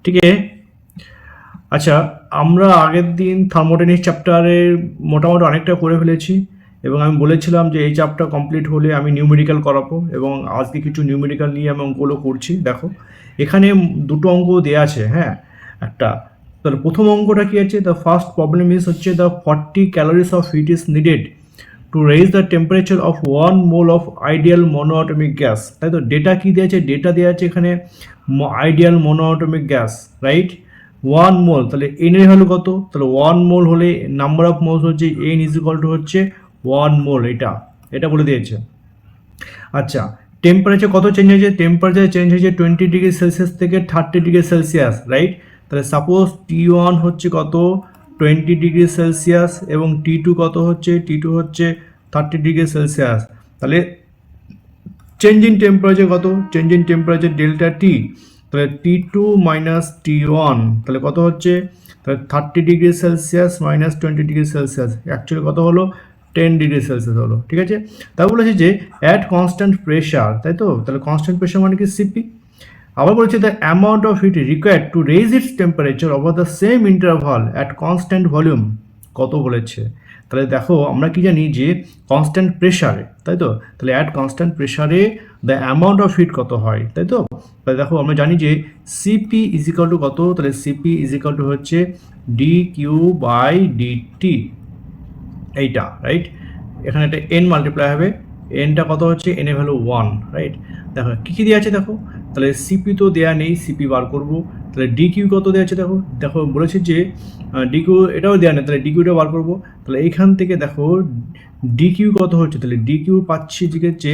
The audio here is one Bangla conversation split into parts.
ঠিক আছে। আচ্ছা, আমরা আগের দিন থার্মোডাইনামিক্স চ্যাপ্টারের মোটামুটি অনেকটা করে ফেলেছি এবং আমি বলেছিলাম যে এই চ্যাপ্টার কমপ্লিট হলে আমি নিউমেরিক্যাল করাবো এবং আজকে কিছু নিউমেরিক্যাল নিয়ে আমি অঙ্কগুলো করছি। দেখো এখানে দুটো অঙ্ক দেওয়া আছে, হ্যাঁ একটা। তাহলে প্রথম অঙ্কটা কি আছে, দ্য ফার্স্ট প্রবলেম ইজ হচ্ছে the 40 calories of heat is needed to raise the temperature of 1 mole of ideal monatomic gas. তাই তো ডেটা কী দেওয়া আছে, ডেটা দেওয়া আছে এখানে আইডিয়াল মনোঅ্যাটমিক গ্যাস, রাইট। 1 মোল, তাহলে এন এর ভ্যালু কত, তাহলে 1 মোল হলে নাম্বার অফ মোলস হচ্ছে এন ইজ ইকুয়াল টু হচ্ছে 1 মোল, এটা বলে দিয়েছে। আচ্ছা, টেম্পারেচার কত চেঞ্জ হয়েছে, টেম্পারেচার চেঞ্জ হয়েছে 20 ডিগ্রি সেলসিয়াস থেকে 30 ডিগ্রি সেলসিয়াস, রাইট। তাহলে সাপোজ T1 হচ্ছে কত 20 ডিগ্রি সেলসিয়াস এবং T2 কত হচ্ছে, T2 হচ্ছে 30 ডিগ্রি সেলসিয়াস। তাহলে চেঞ্জ ইন টেম্পারেচার কত, চেঞ্জ ইন টেম্পারেচার ডেল্টা টি, তাহলে T2 মাইনাস T1 তাহলে কত হচ্ছে, তাহলে 30 degree Celsius minus 20 degree Celsius, actually কত হলো 10 ডিগ্রি সেলসিয়াস হলো, ঠিক আছে। তা বলেছে যে অ্যাট কনস্ট্যান্ট প্রেশার, তাই তো, তাহলে কনস্ট্যান্ট প্রেশার মানে কি সিপি। আবার বলেছে the amount of heat required to raise its temperature over the same interval at constant volume কত বলেছে। তাহলে দেখো আমরা কি জানি যে কনস্ট্যান্ট প্রেশারে, তাই তো, তাহলে অ্যাট কনস্ট্যান্ট প্রেশারে দ্য অ্যামাউন্ট অফ হিট কত হয়, তাই তো। তাহলে দেখো আমরা জানি যে সিপি ইজ ইকাল টু কত, তাহলে সিপি ইজ ইকাল টু হচ্ছে ডি কিউ বাই ডিটি, এইটা, রাইট। এখানে একটা এন মাল্টিপ্লাই হবে, এনটা কত হচ্ছে, এন এর ভ্যালু 1, রাইট। দেখো কী কী দেওয়া আছে দেখো, তাহলে সিপি তো দেওয়া নেই, সিপি বার করবো। তাহলে ডি কিউ কত দেওয়া আছে দেখো, দেখো বলেছে যে ডি কিউ এটাও দেওয়া নেই, তাহলে ডি কিউটা বার করবো। তাহলে এইখান থেকে দেখো ডি কিউ কত হচ্ছে, তাহলে ডি কিউ পাচ্ছি যে হচ্ছে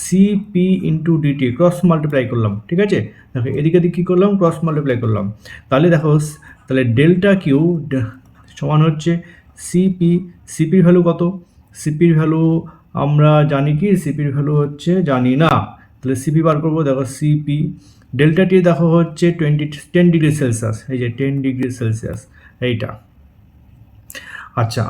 CP into dT, cross multiply করলাম, ঠিক আছে। দেখো এদিকে কী করলাম, ক্রস মাল্টিপ্লাই করলাম। তাহলে দেখো তাহলে ডেল্টা কিউ সমান হচ্ছে সিপি, সিপির ভ্যালু কত, সিপির ভ্যালু আমরা জানি কি, সিপির ভ্যালু হচ্ছে জানি না, তাহলে সিপি বার করবো। দেখো সিপি ডেল্টা টি দেখো হচ্ছে 10 ডিগ্রি সেলসিয়াস, এই যে 10 ডিগ্রি সেলসিয়াস এইটা। আচ্ছা,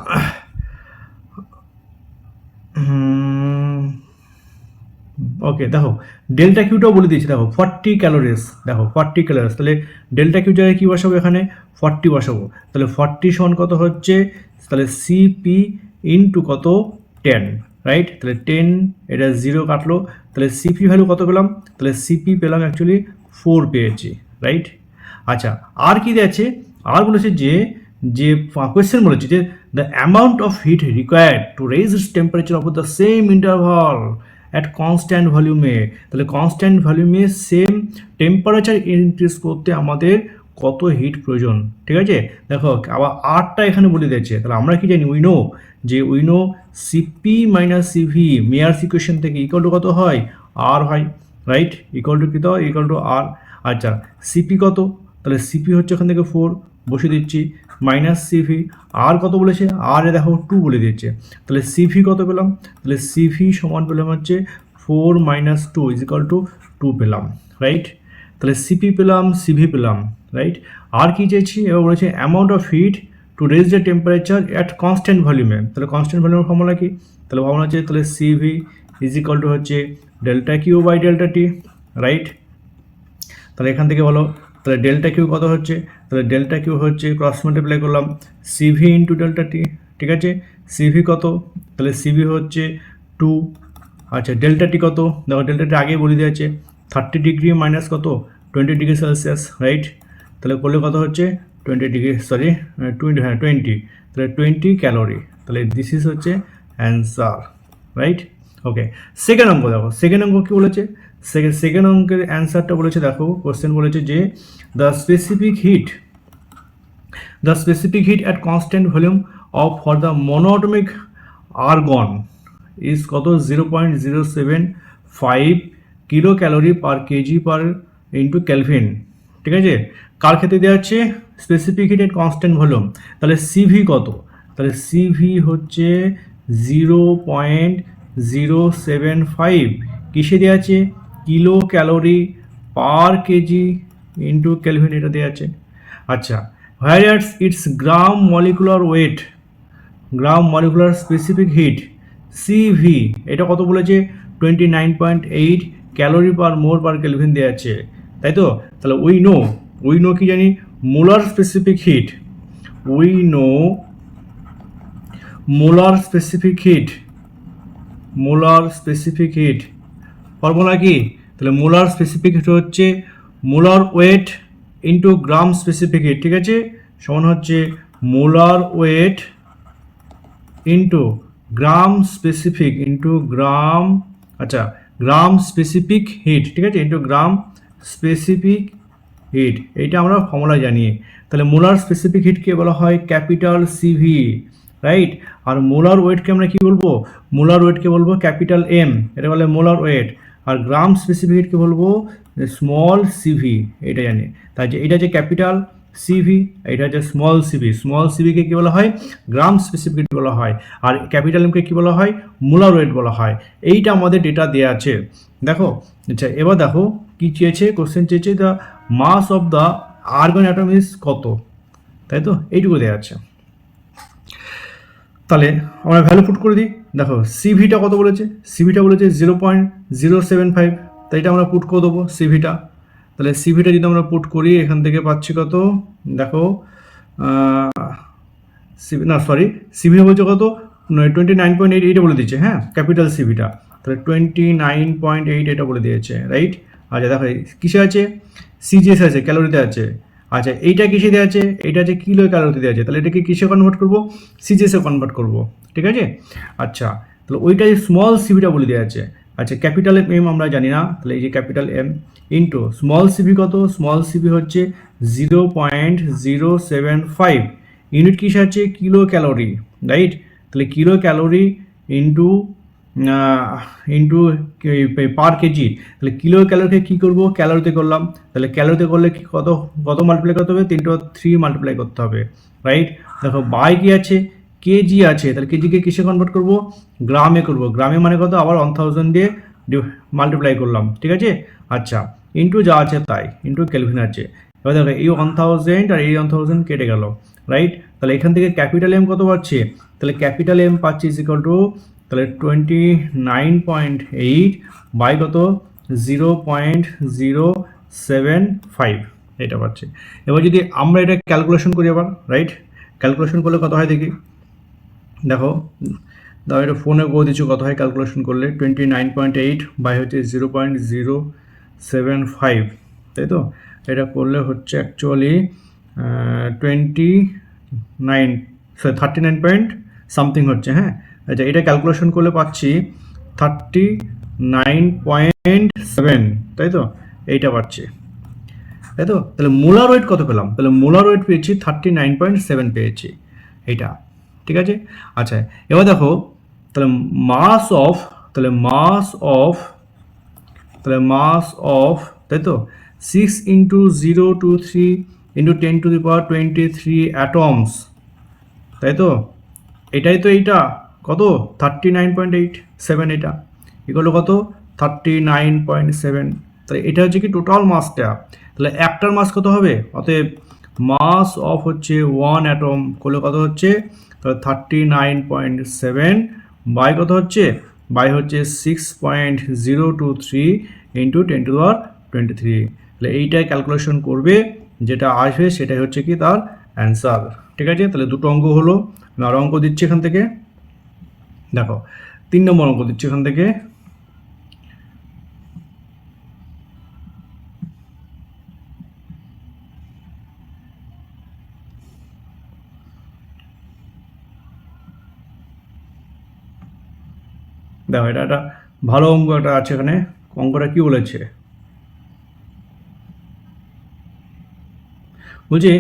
ওকে দেখো ডেল্টা কিউটাও বলে দিয়েছি, দেখো 40 ক্যালোরিজ, দেখো 40 ক্যালোরিজ, তাহলে ডেল্টা কিউ জায়গায় কী বসাবো, এখানে 40 বসাবো। তাহলে 40 সমান কত হচ্ছে, তাহলে সিপি ইন্টু কত 10, রাইট। তাহলে 10 এটা 0 কাটলো, তাহলে সিপি ভ্যালু কত পেলাম, তাহলে সিপি পেলাম অ্যাকচুয়ালি 4 পেয়েছি, রাইট। আচ্ছা, আর কি দিয়েছে, আর বলেছে যে যে কোয়েশ্চেন বলেছে যে the amount of heat required to raise its temperature of the same interval at constant ভলিউমে, তাহলে কনস্ট্যান্ট ভলিউমে সেম টেম্পারেচার ইনক্রিজ করতে আমাদের কত হিট প্রয়োজন, ঠিক আছে। দেখো আবার আরটা এখানে বলে দিয়েছে, তাহলে আমরা কি জানি, we know CP minus CV Mayer's equation থেকে ইকুয়াল টু কত হয়, আর হয়, রাইট। ইকুয়াল টু কী, ইকুয়াল টু আর। আচ্ছা, সিপি কত, তাহলে সিপি হচ্ছে এখান থেকে 4 বসিয়ে দিচ্ছি, মাইনাস সিভি, আর কত বলেছে, আর এ দেখো 2 বলে দিচ্ছে। তাহলে সিভি কত পেলাম, তাহলে সিভি সমান পেলাম হচ্ছে 4 মাইনাস 2 ইজ ইকাল টু 2 পেলাম, রাইট। তাহলে সিপি পেলাম, সিভি পেলাম, রাইট। আর কি চেয়েছি, এবার বলেছে amount of heat to raise the temperature at constant ভলিউমে, তাহলে কনস্ট্যান্ট ভলিউমের ফর্মুলা কি, তাহলে ফর্মুলা হচ্ছে তাহলে সিভি ইজ ইকাল টু হচ্ছে delta Q by delta T, right. তাহলে এখান থেকে বলো, তাহলে ডেল্টা কিউ কত হচ্ছে, তাহলে ডেল্টা কিউ হচ্ছে ক্রস মাল্টিপ্লাই করলাম সিভি ইন্টু ডেল্টা টি, ঠিক আছে। সিভি কত, তাহলে সিভি হচ্ছে 2। আচ্ছা, ডেল্টা টি কত, দেখো ডেল্টা টি আগেই বলে দিয়েছে 30 ডিগ্রি মাইনাস কত 20 ডিগ্রি সেলসিয়াস, রাইট। তাহলে করলে কত হচ্ছে 20 ডিগ্রি, সরি 20, হ্যাঁ 20, তাহলে 20 ক্যালোরি, তাহলে দিস ইজ হচ্ছে অ্যান্সার, রাইট। ওকে, সেকেন্ড অঙ্ক দেখো, সেকেন্ড অঙ্ক কী বলেছে, সেকেন্ড অঙ্কের অ্যান্সারটা বলেছে, দেখো কোশ্চেন বলেছে যে the specific heat at constant volume of for the monoatomic argon is কত 0.075 kilo calorie per KG per into kelvin, ঠিক আছে। কার ক্ষেত্রে দেওয়া হচ্ছে, specific heat at constant volume, তাহলে সিভি কত, তাহলে সিভি হচ্ছে 0.075 কিসে দেওয়া আছে, kilo calorie per KG into kelvin, এটা দেওয়া আছে। আচ্ছা, where it's gram molecular weight, gram molecular specific heat CV, এটা কত বলেছে 29.8 ক্যালোরি পার মোল পার কেলভিন দেওয়া আছে, তাই তো। তাহলে উই নো উই নো কি জানি, molar specific hit, we know molar specific hit, molar specific hit formula কি? তাহলে মোলার স্পেসিফিক হিট হচ্ছে মোলার ওয়েট ইন্টু গ্রাম স্পেসিফিক হিট, ঠিক আছে, সমান হচ্ছে মোলার ওয়েট ইন্টু গ্রাম স্পেসিফিক ইন্টু গ্রাম, আচ্ছা গ্রাম স্পেসিফিক হিট, ঠিক আছে, ইন্টু গ্রাম স্পেসিফিক হিট, এইটা আমরা ফর্মুলা জানি। তাহলে মোলার স্পেসিফিক হিটকে বলা হয় ক্যাপিটাল সিভি, রাইট। আর মোলার ওয়েটকে আমরা কি বলবো? মোলার ওয়েটকে বলবো ক্যাপিটাল এম, এটা বলে মোলার ওয়েট। আর গ্রাম স্পেসিফিক হিটকে বলবো স্মল সিভি, এটা জানি। তাই যে এটা যে ক্যাপিটাল সিভি, এটা হচ্ছে স্মল সিভি, স্মল সিভিকে কী বলা হয়? গ্রাম স্পেসিফিক হিট বলা হয়। আর ক্যাপিটাল এমকে কী বলা হয়? মোলার ওয়েট বলা হয়। এইটা আমাদের ডেটা দেওয়া আছে, দেখো। আচ্ছা এবার দেখো কি চেয়েছে, কোশ্চেন চেয়েছে the mass of the argon atom is কত, তাই তো, এইটুকু দেওয়া আছে। তাহলে আমরা ভ্যালু পুট করে দিই। দেখো সিভিটা কত বলেছে? সিভিটা বলেছে 0.075, তাই এটা আমরা পুট করে দেবো সিভিটা। তাহলে সিভিটা যদি আমরা পুট করি, এখান থেকে পাচ্ছি কত, দেখো সিভি বলছে কত, 29.8, এইটা বলে দিচ্ছে, হ্যাঁ ক্যাপিটাল সিভিটা। তাহলে 29.8 এটা বলে দিয়েছে, রাইট। আচ্ছা দেখো কিসে আছে? সিজিএস আছে, ক্যালোরিতে আছে। আচ্ছা এইটা কিসে দেওয়া আছে? এইটা আছে কিলো ক্যালোরিতে দেওয়া আছে, তাহলে এটাকে কিসে কনভার্ট করবো? সিজিএসে কনভার্ট করবো, ঠিক আছে। আচ্ছা তাহলে ওইটাই স্মল সিভিটা বলে দেওয়া আছে। আচ্ছা ক্যাপিটাল এম আমরা জানি না, তাহলে এই যে capital M into small CV কত? স্মল সিভি হচ্ছে 0.075, ইউনিট কিসে আছে? Kilo calorie, right. তাহলে kilo calorie into into per KG, তাহলে কিলো ক্যালোরিকে কী করবো? ক্যালোরিতে করলাম, তাহলে ক্যালোরিতে করলে কি কত কত মাল্টিপ্লাই করতে হবে? 3 মাল্টিপ্লাই করতে হবে, রাইট। দেখো বাই কি আছে? কেজি আছে, তাহলে কেজিকে কিসে কনভার্ট করবো? গ্রামে করবো। গ্রামে মানে কত? আবার 1000 দিয়ে মাল্টিপ্লাই করলাম, ঠিক আছে। আচ্ছা ইন্টু যা আছে তাই, ইন্টু কেলভিন আছে। এবার দেখো এই 1000 আর এই 1000 কেটে গেল, রাইট। তাহলে এখান থেকে ক্যাপিটাল এম কত পাচ্ছে? তাহলে ক্যাপিটাল এম পাচ্ছি ইকুয়াল টু, তাহলে 29.8 বাই কত? 0.075, এটা পাচ্ছে। এবার যদি আমরা এটা ক্যালকুলেশন করি আবার, রাইট, ক্যালকুলেশন করলে কত হয় দেখি। দেখো দাও এটা ফোনে করে দিচ্ছি কত হয় ক্যালকুলেশন করলে। 29.8 বাই হচ্ছে 0.075, তাই তো। এটা করলে হচ্ছে অ্যাকচুয়ালি 39 পয়েন্ট সামথিং হচ্ছে, হ্যাঁ। আচ্ছা এটা ক্যালকুলেশন করলে পাচ্ছি 39.7, তাই তো, এইটা পাচ্ছি, তাই তো। তাহলে মোলার ওয়েট কত পেলাম? তাহলে মোলার ওয়েট পেয়েছি 39.7 পেয়েছি, এইটা, ঠিক আছে। আচ্ছা এবার দেখো তাহলে মাস অফ, তাহলে মাস অফ, তাহলে মাস অফ, তাই তো, 6 × 023 × 10⁻23 অ্যাটমস, তাই তো। এটাই তো, এইটা কত? 39.87, এটা এগুলো কত? 39.7। তাহলে এটা হচ্ছে কি টোটাল মাসটা। তাহলে একটার মাস কত হবে? অতএব মাস অফ হচ্ছে 1 অ্যাটম করলে কত হচ্ছে? তাহলে 39.7 বাই কত হচ্ছে? বাই হচ্ছে 6.023 × 10⁻23। তাহলে এইটাই ক্যালকুলেশন করবে, যেটা আসবে সেটাই হচ্ছে কি তার অ্যান্সার, ঠিক আছে। তাহলে দুটো অঙ্ক হলো। আমি আরও অঙ্ক দিচ্ছি এখান থেকে, দেখো 3 নম্বর অঙ্ক দিচ্ছি এখান থেকে। দেখো এটা একটা ভালো অঙ্ক একটা আছে এখানে। অঙ্কটা কি বলেছে? বলছে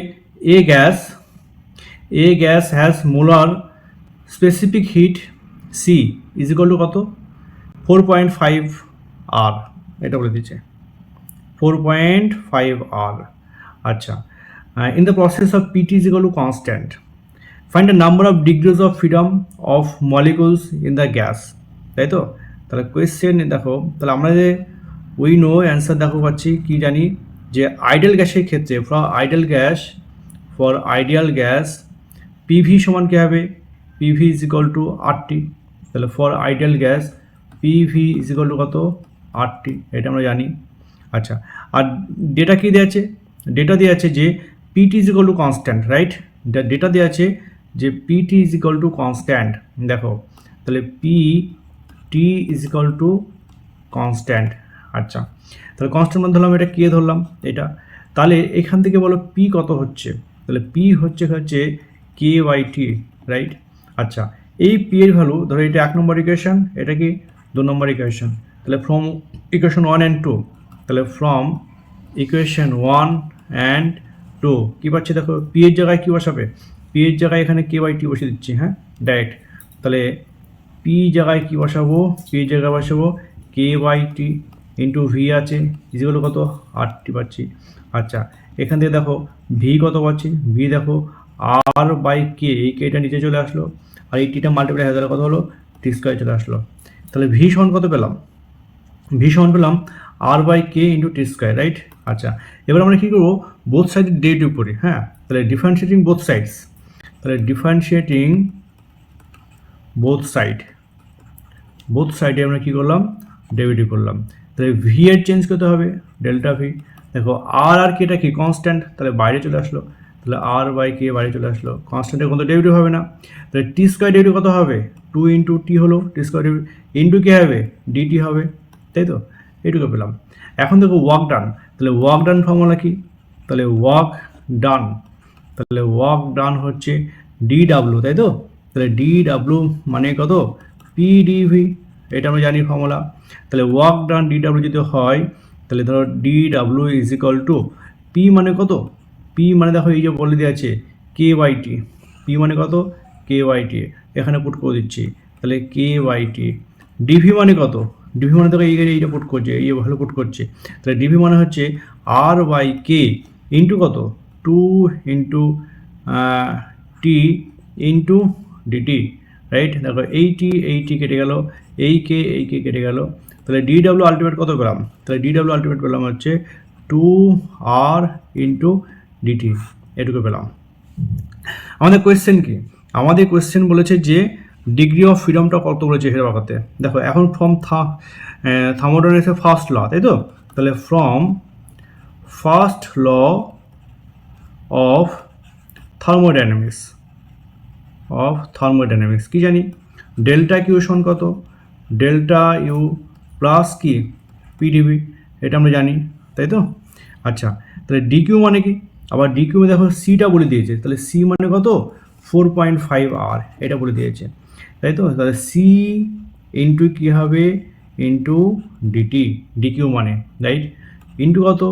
a gas has molar specific heat C is equal to কত? 4.5 আর, এটা বলে দিচ্ছে 4.5 আর। আচ্ছা in the process of PT is equal to constant, find the number of degrees of freedom of molecules in the gas, তাই তো। তাহলে কোয়েশ্চেন দেখো, তাহলে আমরা যে উই নো অ্যান্সার দেখো পাচ্ছি কি জানি, যে আইডিয়াল গ্যাসের ক্ষেত্রে ফর আইডিয়াল গ্যাস পিভি সমান কী হবে? PV is equal to RT. তাহলে for ideal gas PV is equal to কত? আরটি, এটা আমরা জানি। আচ্ছা আর ডেটা কী দেওয়া আছে? ডেটা দেওয়া আছে যে PT is equal to constant, right? Data দেওয়া আছে যে PT is equal to constant. দেখো তাহলে P T is equal to constant. আচ্ছা, তাহলে কনস্ট্যান্ট মানে ধরলাম, এটা কে ধরলাম, এটা। তাহলে এখান থেকে বলো পি কত হচ্ছে, তাহলে পি হচ্ছে কে বাই টি, রাইট? আচ্ছা, এই পি এর ভ্যালু ধরো এটা 1 নম্বর ইকুয়েশন, এটা কি 2 নম্বর ইকুয়েশন। তাহলে ফ্রম ইকুয়েশন 1 অ্যান্ড 2, তাহলে ফ্রম ইকুয়েশন 1 অ্যান্ড 2 কী পাচ্ছি দেখো, পি এর জায়গায় কী বসাবে, পি এর জায়গায় এখানে কে বাই টি বসিয়ে দিচ্ছি, হ্যাঁ, ডাইরেক্ট। তাহলে পি জায়গায় কী বসাবো, পি এর জায়গায় বসাবো কে বাই টি ইন্টু ভি আছে ইজিগুলো কত 8টি পাচ্ছি। আচ্ছা, এখান থেকে দেখো ভি কত পাচ্ছি, ভি দেখো আর বাই কে, এই কেটা নিচে চলে আসলো, আর এই টিটা মাল্টিপ্লাই হয়ে গেলে কত হলো, টি স্কোয়ার চলে আসলো। তাহলে ভি সমান কত পেলাম, ভি সমান পেলাম R by K into T square, right? আচ্ছা, এবার আমরা কী করবো, বোথ সাইডের ডেরিভেটিভ করি, হ্যাঁ। তাহলে ডিফারেন্সিয়েটিং বোথ সাইডস, তাহলে ডিফারেন্সিয়েটিং বোথ সাইডে আমরা কী করলাম, ডেরিভেটিভ করলাম। তাহলে ভি এর চেঞ্জ করতে হবে, ডেল্টা ভি। দেখো আর কেটা কি কনস্ট্যান্ট, তাহলে বাইরে চলে আসলো, তাহলে আর বাই কে বাইরে চলে আসলো, কনস্ট্যান্টের কোনো ডেরিভেটিভ হবে না। তাহলে টি স্কোয়ার ডেরিভেটিভ কত হবে, 2 ইন্টু টি হলো টি স্কোয়ার ডেরিভেটিভ, ইন্টু কী হবে, ডিটি হবে, তাই তো? এইটুকু পেলাম। এখন দেখো ওয়ার্ক ডান, তাহলে ওয়ার্ক ডান ফর্মুলা কি, তাহলে ওয়ার্ক ডান হচ্ছে ডি ডাব্লিউ, তাই তো? তাহলে ডি ডাব্লিউ মানে কত, পিডিভি, এটা আমরা জানি ফর্মুলা। তাহলে ওয়ার্ক ডান ডি ডাব্লিউ যদি হয়, তাহলে ধরো D W is equal two P মানে কত, পি মানে দেখো এই যে বলে দেওয়া আছে কে বাই টি, পি মানে কত, কে বাই টি, এখানে পুট করে দিচ্ছি। তাহলে কে বাই টি, ডিভি মানে কত, ডিভি মানে দেখো এইটা পুট করছে, এই ভালো পুট করছে। তাহলে ডিভি মানে হচ্ছে আর বাই কে ইন্টু কত, 2 into T into DT, right? দেখো এইটি কেটে গেল, এই কে কেটে গেল। তাহলে ডি ডাব্লিউ আলটিমেট কত পেলাম, তাহলে ডি ডাব্লিউ আলটিমেট পেলাম হচ্ছে 2r ইন্টু ডিটি, এটুকু পেলাম। আমাদের কোয়েশ্চেন কি, আমাদের কোয়েশ্চেন বলেছে যে ডিগ্রি অফ ফ্রিডমটা কত বলেছে হেরে বাঁকাতে। দেখো এখন ফ্রম থার্মোডাইনামিক্সের ফার্স্ট ল, তাই তো? তাহলে from first law of thermodynamics কি জানি, ডেল্টা কিউ সমান কত, ডেল্টা ইউ প্লাস কি পিডিবি, এটা আমরা জানি, তাই তো? আচ্ছা, তাহলে ডি কিউ মানে কি, আবার ডি কিউ দেখো সিটা বলে দিয়েছে, তাহলে সি মানে কত 4.5 আর, এটা বলে দিয়েছে, তাই তো? তাহলে সি ইন্টু কী হবে, ইন্টু ডিটি, ডি কিউ মানে, রাইট? ইন্টু কত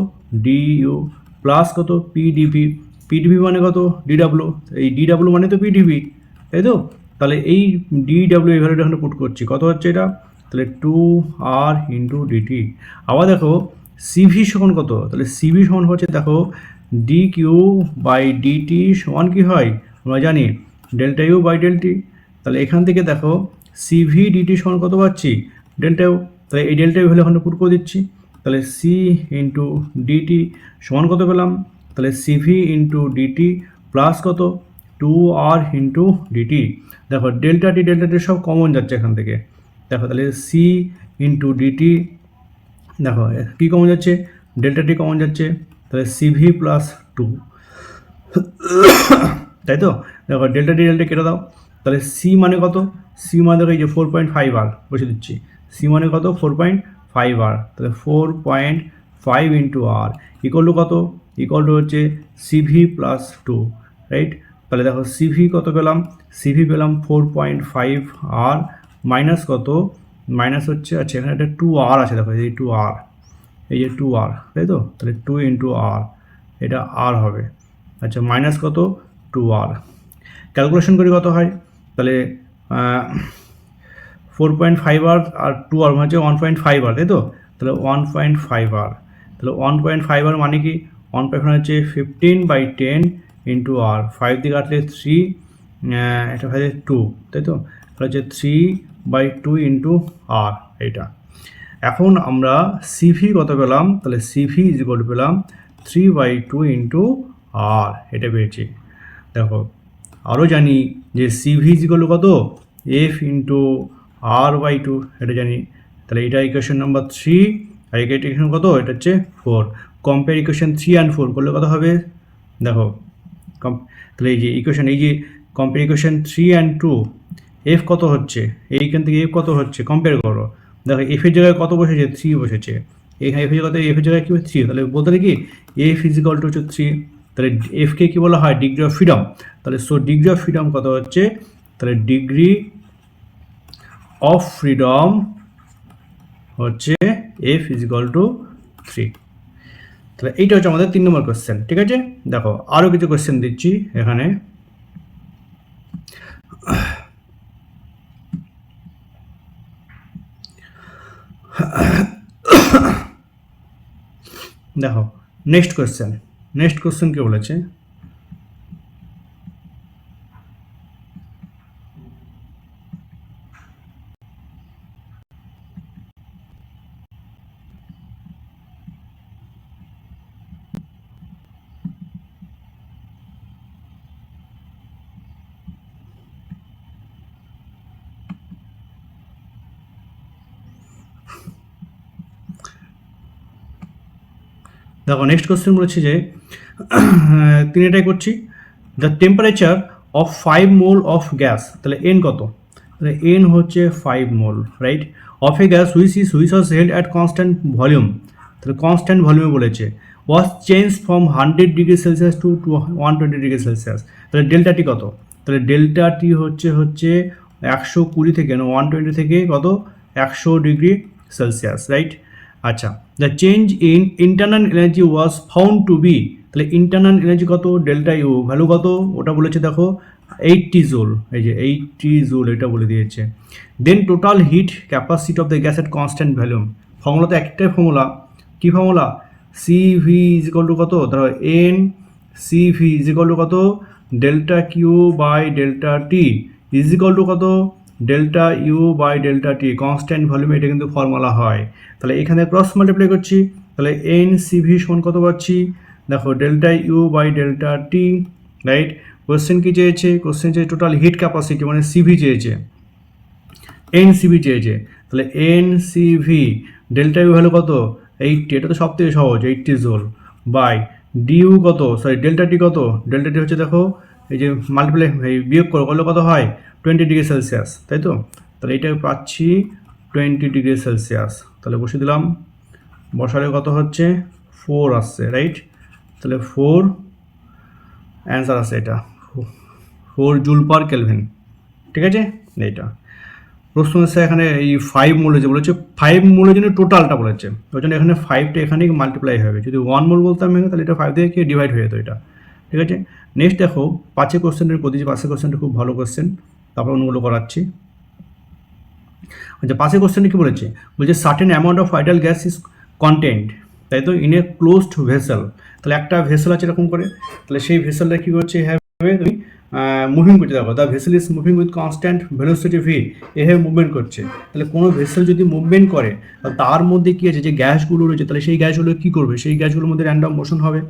ডি ইউ প্লাস কত পিডিভি, পিডিভি মানে কত ডিডাব্লিউ, এই ডিডাব্লিউ মানে তো পিডিভি, তাই তো? তাহলে এই ডিডাব্লিউ এই ভ্যালুটা এখানে পুট করছি, কত হচ্ছে এটা, তাহলে 2r ইন্টু ডিটি। আবার দেখো সিভি সমান কত, তাহলে সিভি সমান হচ্ছে দেখো ডি কিউ বাই ডিটি সমান কী হয় আমরা জানি ডেল্টা ইউ বাই ডেল্টি। তাহলে এখান থেকে দেখো সিভি ডিটি সমান কত পাচ্ছি, ডেল্টা ইউ, তাহলে এই ডেল্টা ইউ ভ্যালু এখানে পুট করে দিচ্ছি। তাহলে সি ইন্টু ডিটি সমান কত পেলাম, তাহলে সিভি ইন্টু ডিটি প্লাস কত 2r ইন্টু ডিটি। দেখো ডেল্টা টি সব কমন যাচ্ছে এখান থেকে, দেখো তাহলে সি ইন্টু ডিটি, দেখো কী কমন যাচ্ছে, ডেল্টা টি কমন যাচ্ছে, তাহলে সিভি প্লাস 2, তাই তো? দেখো ডেল্টা টি কেটে দাও, তাহলে সি মানে কত, সি মানে দেখো এই যে 4.5 আর বসে দিচ্ছি, সি মানে কত 4.5 আর, তাহলে 4.5 ইন্টু আর ইকুয়াল টু কত, ইকুয়াল টু হচ্ছে সিভি প্লাস 2, রাইট? তাহলে দেখো সিভি কত পেলাম, সিভি পেলাম 4.5 আর মাইনাস কত, মাইনাস হচ্ছে, আচ্ছা এখানে একটা 2r আছে, দেখো এই 2r, এই যে 2r, তাই তো? তাহলে 2 ইন্টু আর, এটা আর হবে, আচ্ছা মাইনাস কত 2r, ক্যালকুলেশন করি কত হয়, তাহলে 4.5 আর 2r হচ্ছে 1.5 আর, তাই তো? তাহলে 1.5 আর, তাহলে 1.5 আর মানে কি, 1.5 হচ্ছে 15/10 ইন্টু আর, 5 দিয়ে কাটলে 3, এটা হয় 2, তাই তো? তাহলে হচ্ছে 3/2 ইন্টু আর, এইটা। এখন আমরা সিভি কত পেলাম, তাহলে সিভি ইজ ইকুয়াল টু পেলাম 3/2 ইন্টু আর, এটা পেয়েছি। দেখো আরও জানি যে সিভি ইজ ইকুয়াল টু কত, এফ ইন্টু r/2, এটা জানি, তাহলে এটা ইকুয়েশন নাম্বার 3, আর ইকুয়েশন কত, এটা হচ্ছে 4। কম্পেয়ার ইকুয়েশন 3 অ্যান্ড 4 করলে কত হবে দেখো, তাহলে এই যে ইকুয়েশন, এই যে কম্পেয়ার ইকুয়েশন 3 অ্যান্ড 2, এফ কত হচ্ছে, এইখান থেকে এফ কত হচ্ছে কম্পেয়ার করো, দেখো এফের জায়গায় কত বসেছে 3 বসেছে, এখানে এফের জায়গায় এফের জায়গায় কী হচ্ছে 3, তাহলে বলতে কি এফ ইজিক্যাল টু হচ্ছে 3, তাহলে এফকে কী বলা হয় ডিগ্রি অফ ফ্রিডম, তাহলে সো ডিগ্রি অফ ফ্রিডম কত হচ্ছে, তাহলে ডিগ্রি অফ ফ্রিডম হচ্ছে এফ ইজিক্যাল টু 3। তাহলে এইটা হচ্ছে আমাদের 3 নম্বর কোশ্চেন। ঠিক আছে, দেখো আরও কিছু কোশ্চেন দিচ্ছি এখানে। দেখো নেক্সট কোশ্চেন কি বলেছে, দেখো নেক্সট কোশ্চেন বলেছে যে তিনি এটাই করছি, the temperature of 5 mole of gas, তাহলে এন কত, তাহলে এন হচ্ছে 5 mole, right, of a gas which was held at constant volume, তাহলে কনস্ট্যান্ট ভলিউমে বলেছে, was change from 100 degree Celsius to 120 degree Celsius, তাহলে ডেল্টাটি কত, তাহলে ডেল্টাটি হচ্ছে 120 থেকে 120 থেকে কত 100 ডিগ্রি সেলসিয়াস, রাইট। আচ্ছা, the change in internal energy was found to be, তাহলে ইন্টারনাল এনার্জি কত, ডেল্টা ইউ ভ্যালু কত, ওটা বলেছে দেখো 80 জুল, এই যে 80 জুল এটা বলে দিয়েছে। Then total heat capacity of the gas at constant volume, formula তো একটাই ফর্মুলা, কী formula, CV is equal to কত, ধরো N CV is equal to কত, delta Q by delta T is equal to কত, delta U by delta T, constant ভলিউমে এটা কিন্তু ফর্মুলা হয়। তাহলে এখানে ক্রস মাল্টিপ্লাই করছি, তাহলে এন সিভি সমান কত পাচ্ছি, দেখো delta U by delta T, right. Question কি চেয়েছে, কোশ্চেন চেয়েছে টোটাল হিট ক্যাপাসিটি মানে সিভি চেয়েছে, এন সিভি চেয়েছে, তাহলে N CV delta U value কত 80, এটা তো সব থেকে সহজ 80 জুল, বাই ডিউ কত, সরি ডেল্টা টি কত, ডেল্টা টি হচ্ছে দেখো এই যে মাল্টিপ্লাই বিয়োগ করলে কত হয় 20 ডিগ্রি সেলসিয়াস, তাই তো, তাহলে এটা পাচ্ছি 20 ডিগ্রি সেলসিয়াস, তাহলে বসে দিলাম, বসালে কত হচ্ছে 4 আসছে, রাইট, তাহলে 4 অ্যান্সার আসছে এটা 4 জুল পার কেলভিন। ঠিক আছে, এইটা প্রশ্ন হচ্ছে এখানে এই 5 মোলের যে বলেছে 5 মোলের জন্য টোটালটা বলেছে, ওই জন্য এখানে 5টা এখানে মাল্টিপ্লাই হবে, যদি 1 মোল বলতাম তাহলে এটা 5 দিয়ে ডিভাইড হয়ে যেত এটা। ঠিক আছে, নেক্সট দেখো 5 কোশ্চেনের প্রতি, 5 কোশ্চেনটা খুব ভালো কোশ্চেন, তারপর অন্যগুলো করাচ্ছি। আচ্ছা 5 কোশ্চেনে কী বলেছে, বলছে certain amount of ideal gas is content, তাই তো, ইন এ ক্লোজড ভেসেল, তাহলে একটা ভেসেল আছে এরকম করে, তাহলে সেই ভেসেলটা কী করছে হবে তুমি মুভিং করছে, দেখো the vessel is moving with constant velocity V, এভাবে মুভমেন্ট করছে, তাহলে কোনো ভেসেল যদি মুভমেন্ট করে তার মধ্যে কী আছে যে গ্যাসগুলো রয়েছে, তাহলে সেই গ্যাসগুলো কী করবে, সেই গ্যাসগুলোর মধ্যে র্যান্ডম মোশন হবে,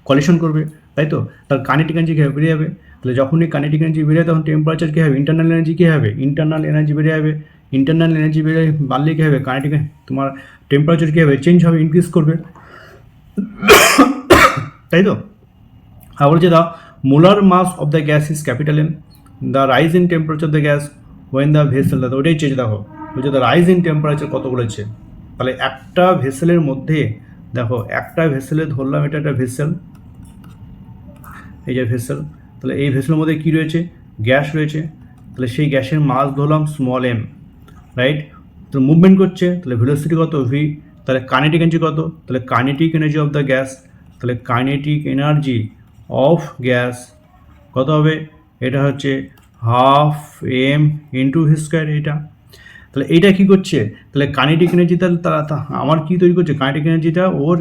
কলিশন করবে, তাই তো, তার কাইনেটিক এনার্জি কী হবে বেরিয়ে যাবে, তাহলে যখনই কাইনেটিক এনার্জি বেরিয়ে তখন টেম্পারেচার কী হবে, ইন্টারনাল এনার্জি কী হবে, ইন্টারনাল এনার্জি বেরিয়ে যাবে, ইন্টারনাল এনার্জি বেড়ে বাড়লে কী হবে, কাইনেটিক তোমার টেম্পারেচার কী হবে চেঞ্জ হবে, ইনক্রিজ করবে, তাই তো। আর বলছে the molar mass of the gas is capital M, the rise in temperature of the gas when the vessel, ওটাই চেয়েছে দেখো, বলছে দ্য রাইজ ইন টেম্পারেচার কত বলেছে, তাহলে একটা ভেসেলের মধ্যে দেখো একটা ভেসেলে ধরলাম এটা একটা ভেসেল, এই যে ভেসেল, তাহলে এই ভেসেলের মধ্যে কী রয়েছে, গ্যাস রয়েছে, তাহলে সেই গ্যাসের মাস ধরলাম স্মল এম, রাইট, তো মুভমেন্ট করছে, তাহলে ভেলোসিটি কত ভি, তাহলে কাইনেটিক এনার্জি কত, তাহলে kinetic energy of the gas, তাহলে কাইনেটিক এনার্জি অফ গ্যাস কত হবে, এটা হচ্ছে half M into V square, এটা, তাহলে এইটা কী করছে, তাহলে কাইনেটিক এনার্জি, তাহলে তারা আমার কী তৈরি করছে, কাইনেটিক এনার্জিটা ওর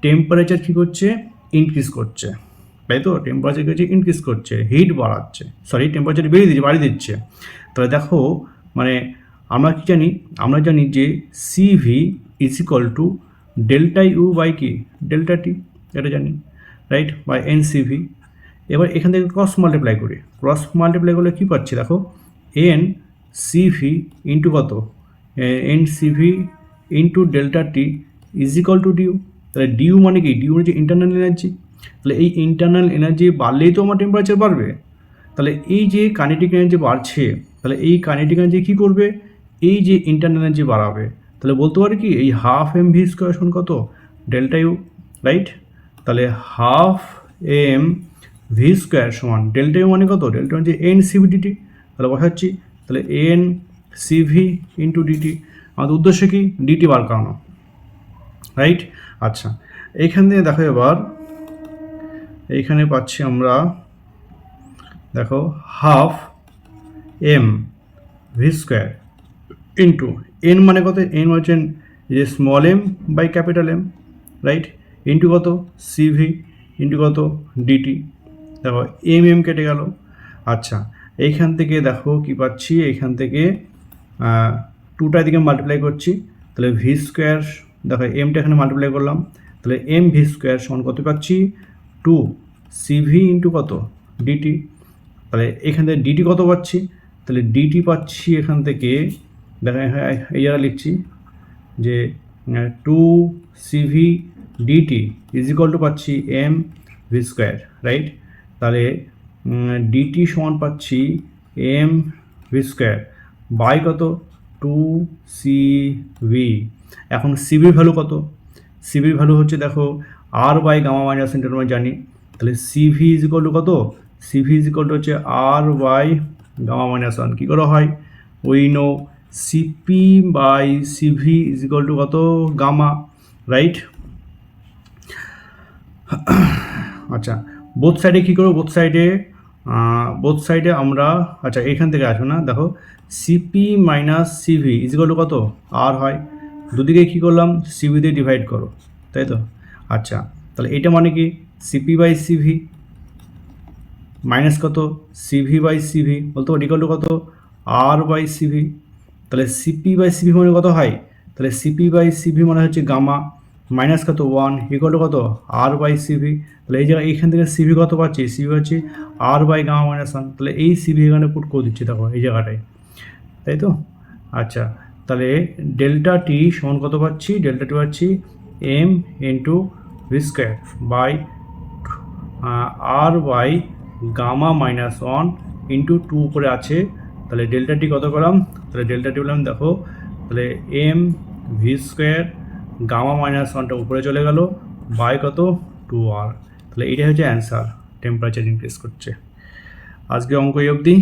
টেম্পারেচার কী করছে ইনক্রিজ করছে, তাই তো, টেম্পারেচার কী হচ্ছে ইনক্রিজ করছে, হিট বাড়াচ্ছে, সরি টেম্পারেচার বাড়িয়ে দিচ্ছে, তাহলে দেখো মানে আমরা কি জানি, আমরা জানি যে CV is equal to delta U by কি ডেল্টা টি, এটা জানি, রাইট, বাই এন সিভি। এবার এখান থেকে ক্রস মাল্টিপ্লাই করি, ক্রস মাল্টিপ্লাই করলে কী পাচ্ছি দেখো, এন সিভি ইন্টু কত, N CV into delta T is equal to DU, তাহলে ডিউ মানে কি, ডিউ হচ্ছে ইন্টারনাল এনার্জি। তাহলে এই ইন্টারনাল এনার্জি বাড়লেই তো আমার টেম্পারেচার বাড়বে। তাহলে এই যে কাইনেটিক এনার্জি বাড়ছে, তাহলে এই কাইনেটিক এনার্জি কী করবে, এই যে ইন্টারনাল এনার্জি বাড়াবে। তাহলে বলতে পারি কি এই হাফ এম ভি স্কোয়ার সমান কত, ডেল্টা ইউ, রাইট। তাহলে হাফ এম ভি স্কোয়ার সমান ডেল্টা ইউ মানে কত, ডেল্টা হচ্ছে এন সিভি ডিটি। তাহলে বসাচ্ছি, তাহলে এন সিভি ইন্টু ডিটি। আমাদের উদ্দেশ্য কি, ডিটি বার করানো, রাইট। আচ্ছা, এইখান থেকে দেখো এবার এইখানে পাচ্ছি আমরা, দেখো half M V square into N মানে কত, এন হচ্ছে যে small M by capital M, right, into কত সিভি ইন্টু কত ডিটি। দেখো এম এম কেটে গেল। আচ্ছা, এইখান থেকে দেখো কি পাচ্ছি, এইখান থেকে টুটা দিকে মাল্টিপ্লাই করছি, তাহলে ভি স্কোয়ার, দেখো এমটা এখানে মাল্টিপ্লাই করলাম, তাহলে এম ভি স্কোয়ার সমান কত পাচ্ছি, টু সিভি ইন্টু কত ডিটি। তাহলে এখান থেকে ডিটি কত পাচ্ছি, তাহলে ডিটি পাচ্ছি এখান থেকে, দেখো এই জায়গায় লিখছি যে two CV DT is equal to পাচ্ছি এম ভি স্কোয়ার, রাইট। তাহলে ডিটি সমান পাচ্ছি এম ভি স্কোয়ার বাই কত, টু সিভি। এখন সিভির ভ্যালু কত, সিভির ভ্যালু হচ্ছে দেখো আর বাই গামা মাইনাস এটা আমরা জানি। তাহলে সিভি ইজ ইকুয়াল টু কত, সিভি ইজ ইকুয়াল টু হচ্ছে R by gamma minus one. কী করা হয়, we know CP by CV is equal to কত, গামা, রাইট। আচ্ছা, বোথ সাইডে কী করবো, বোথ সাইডে আমরা, আচ্ছা এখান থেকে আসো না, দেখো CP minus CV is equal to কত, আর হয়, দুদিকে কী করলাম, সিভি দিয়ে ডিভাইড করো, তাই তো। আচ্ছা, তাহলে এটা মানে কি সিপি বাই সিভি মাইনাস কত, সিভি বাই সিভি বলতে পারি ইকুয়াল টু কত, আর বাই সিভি। তাহলে সিপি বাই সিভি মানে কত হয়, তাহলে সিপি বাই সিভি মানে হচ্ছে গামা মাইনাস কত, ওয়ান ইকুয়াল টু কত, আর বাই সিভি। তাহলে এই জায়গায় এইখান থেকে সিভি কত পাচ্ছি, সিভি হচ্ছে R by gamma minus one. তাহলে এই সিভি এখানে পুট করে দিচ্ছি দেখো এই জায়গাটায়, তাই তো। আচ্ছা, তাহলে ডেল্টা টি সমান কত পাচ্ছি, ডেল্টা টি পাচ্ছি M into V square by R by gamma minus one into two উপরে আছে। তাহলে ডেল্টা টি কত পেলাম, তাহলে ডেল্টা টি পেলাম দেখো, তাহলে M V square gamma minus ওয়ানটা উপরে চলে গেল বাই কত, টু আর। তাহলে এইটাই হচ্ছে অ্যান্সার, টেম্পারেচার ইনক্রিজ করছে। আজকে অঙ্ক এই অবধি।